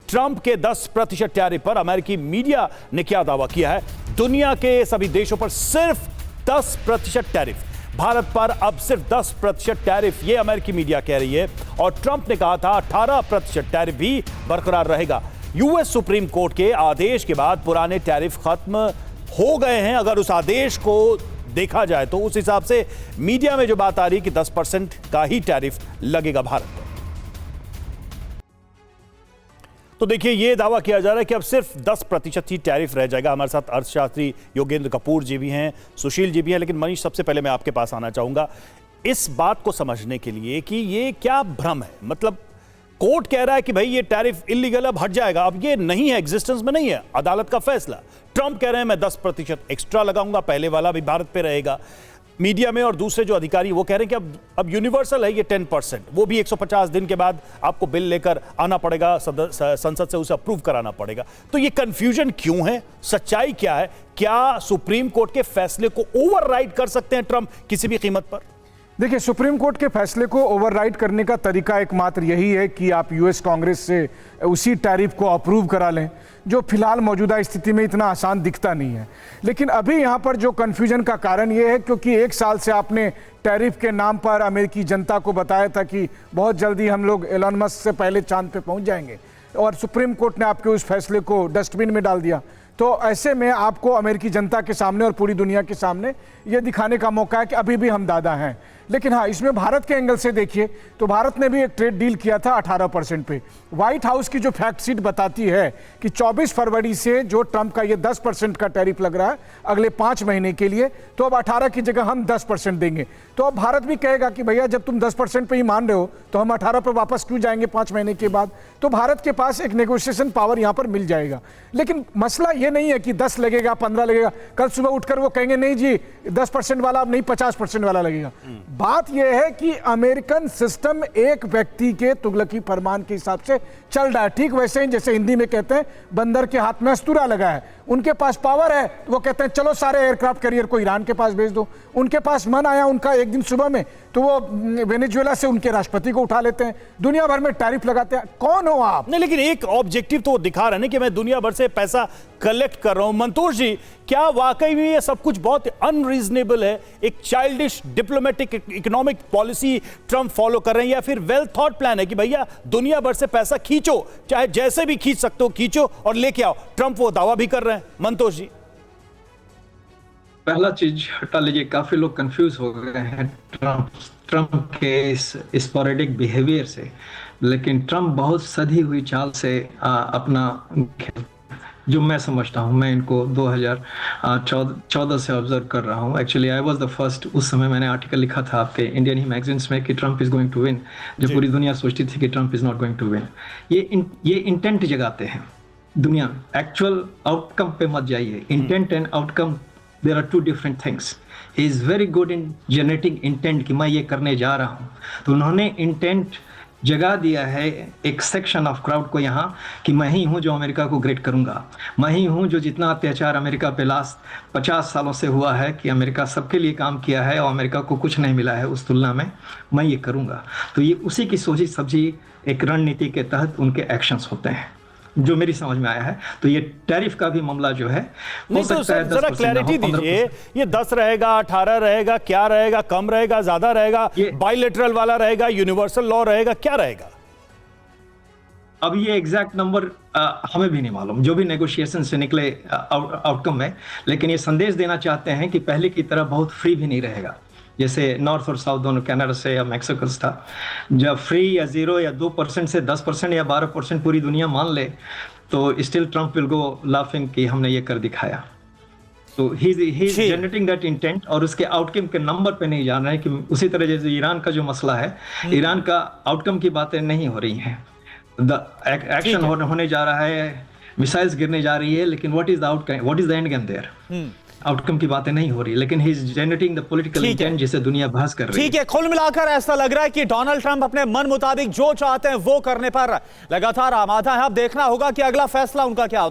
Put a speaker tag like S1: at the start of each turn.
S1: Trump के 10% tariff पर अमेरिकी मीडिया ने क्या दावा किया है? दुनिया के सभी देशों पर सिर्फ 10% टैरिफ, भारत पर अब सिर्फ 10% टैरिफ, ये अमेरिकी मीडिया कह रही है। और ट्रंप ने कहा था 18% टैरिफ भी बरकरार रहेगा। यूएस सुप्रीम कोर्ट के आदेश के बाद पुराने टैरिफ खत्म हो गए हैं। अगर उस आदेश को देखा जाए तो उस हिसाब से मीडिया में जो बात आ रही है कि 10% का ही टैरिफ लगेगा भारत पर। तो देखिए, यह दावा किया जा रहा है कि अब सिर्फ 10% ही टैरिफ रह जाएगा। हमारे साथ अर्थशास्त्री योगेंद्र कपूर जी भी हैं, सुशील जी भी हैं, लेकिन मनीष, सबसे पहले मैं आपके पास आना चाहूंगा इस बात को समझने के लिए कि ये क्या भ्रम है। मतलब कोर्ट कह रहा है कि भाई ये टैरिफ इलीगल अब हट जाएगा, अब ये नहीं है, एग्जिस्टेंस में नहीं है, अदालत का फैसला। ट्रंप कह रहे हैं मैं 10% एक्स्ट्रा लगाऊंगा, पहले वाला भी भारत पे रहेगा। मीडिया में और दूसरे जो अधिकारी वो कह रहे हैं कि अब यूनिवर्सल है ये 10%, वो भी 150 दिन के बाद आपको बिल लेकर आना पड़ेगा, संसद से उसे अप्रूव कराना पड़ेगा। तो ये कंफ्यूजन क्यों है? सच्चाई क्या है? क्या सुप्रीम कोर्ट के फैसले को ओवरराइड कर सकते हैं ट्रंप किसी भी कीमत पर?
S2: देखिए, सुप्रीम कोर्ट के फैसले को ओवरराइड करने का तरीका एकमात्र यही है कि आप यूएस कांग्रेस से उसी टैरिफ को अप्रूव करा लें, जो फिलहाल मौजूदा स्थिति में इतना आसान दिखता नहीं है। लेकिन अभी यहाँ पर जो कन्फ्यूजन का कारण ये है क्योंकि 1 साल से आपने टैरिफ के नाम पर अमेरिकी जनता को बताया था कि बहुत जल्दी हम लोग एलन मस्क से पहले चांद पे पहुँच जाएंगे, और सुप्रीम कोर्ट ने आपके उस फैसले को डस्टबिन में डाल दिया। तो ऐसे में आपको अमेरिकी जनता के सामने और पूरी दुनिया के सामने ये दिखाने का मौका है कि अभी भी हम दादा हैं। लेकिन हाँ, इसमें भारत के एंगल से देखिए तो भारत ने भी एक ट्रेड डील किया था 18% पे। व्हाइट हाउस की जो फैक्ट शीट बताती है कि 24 फरवरी से जो ट्रंप का ये 10% का टैरिफ लग रहा है अगले 5 महीने के लिए, तो अब 18 की जगह हम 10% देंगे। तो अब भारत भी कहेगा कि भैया जब तुम 10% पे ही मान रहे हो तो हम 18 पर वापस क्यों जाएंगे 5 महीने के बाद? तो भारत के पास एक नेगोशिएशन पावर यहाँ पर मिल जाएगा। लेकिन मसला ये नहीं है कि 10 लगेगा, 15 लगेगा, कल सुबह उठकर वो कहेंगे नहीं जी 10% वाला अब नहीं 50% वाला लगेगा। बात यह है कि अमेरिकन सिस्टम एक व्यक्ति के तुगलकी फरमान के हिसाब से चल रहा है। ठीक वैसे ही जैसे हिंदी में कहते हैं बंदर के हाथ में अस्तूरा लगा है। उनके पास पावर है, वो कहते हैं चलो सारे एयरक्राफ्ट कैरियर को ईरान के पास भेज दो। उनके पास मन आया उनका एक दिन सुबह में तो वो वेनेजुएला से उनके राष्ट्रपति को उठा लेते हैं, दुनिया भर में टैरिफ लगाते हैं। कौन हो आप?
S1: नहीं, लेकिन एक ऑब्जेक्टिव तो वो दिखा रहे हैं कि मैं दुनिया भर से पैसा कलेक्ट कर रहा हूं। मंतोष जी, क्या वाकई में ये सब कुछ बहुत अनरीजनेबल है? एक childish diplomatic economic policy Trump follow कर रहे हैं, या फिर वेल थॉट प्लान है कि भैया दुनिया भर से पैसा खींचो, चाहे जैसे भी खींच सकते हो खींचो और लेके आओ? ट्रंप वो दावा भी कर रहे हैं। मंतोष जी,
S3: पहला चीज हटा लीजिए, काफी लोग कंफ्यूज हो गए हैं ट्रंप के इस स्पोरेडिक बिहेवियर से। लेकिन ट्रंप बहुत सधी हुई चाल से अपना, जो मैं समझता हूं, मैं इनको 2014 से ऑब्जर्व कर रहा हूं। Actually I was the first, उस समय मैंने आर्टिकल लिखा था आपके इंडियन ही मैगजीन्स में कि Trump is going to win, जो पूरी दुनिया सोचती थी कि Trump is not going to win. ये इंटेंट जगाते हैं दुनिया में, एक्चुअल आउटकम पे मत जाइए। Intent and outcome, there are 2 different things. He is very good in generating intent कि मैं ये करने जा रहा हूं। तो उन्होंने इंटेंट जगा दिया है एक सेक्शन ऑफ क्राउड को यहाँ कि मैं ही हूँ जो अमेरिका को ग्रेट करूँगा, मैं ही हूँ जो जितना अत्याचार अमेरिका पे लास्ट 50 सालों से हुआ है कि अमेरिका सबके लिए काम किया है और अमेरिका को कुछ नहीं मिला है, उस तुलना में मैं ये करूँगा। तो ये उसी की सोची सब्जी एक रणनीति के तहत उनके एक्शंस होते हैं, जो मेरी समझ में आया है। तो ये टैरिफ का भी मामला जो है
S1: नहीं, तो जरा क्लैरिटी दीजिए, ये 10 रहेगा, 18 रहेगा, क्या रहेगा, कम रहेगा, ज्यादा रहेगा, बाइलेटरल वाला रहेगा, यूनिवर्सल लॉ रहेगा, क्या रहेगा?
S3: अब ये एग्जैक्ट नंबर हमें भी नहीं मालूम, जो भी नेगोशिएशन से निकले आउटकम है। लेकिन ये संदेश देना चाहते हैं कि पहले की तरह बहुत फ्री भी नहीं रहेगा, जैसे नॉर्थ और साउथ दोनों, कनाडा से या मैक्सिको से था। जब फ्री या 0 या 2% से 10% या 12% पूरी दुनिया मान ले तो still Trump will go laughing कि हमने ये कर दिखाया। तो ही इज जनरेटिंग दैट इंटेंट, और उसके आउटकम के नंबर पे नहीं जान रहे हैं। कि उसी तरह जैसे ईरान का जो मसला है, ईरान का आउटकम की बातें नहीं हो रही हैं, एक्शन होने जा रहा है, मिसाइल्स गिरने जा रही है, लेकिन what is the outcome, what is the end game there? Outcome की बातें नहीं हो रही, लेकिन he is generating the political intent जिसे दुनिया बहस कर रही है।
S4: ठीक है, कुल मिलाकर ऐसा लग रहा है कि डोनाल्ड ट्रंप अपने मन मुताबिक जो चाहते हैं वो करने पर लगातार आमादा है। अब देखना होगा कि अगला फैसला उनका क्या होता है।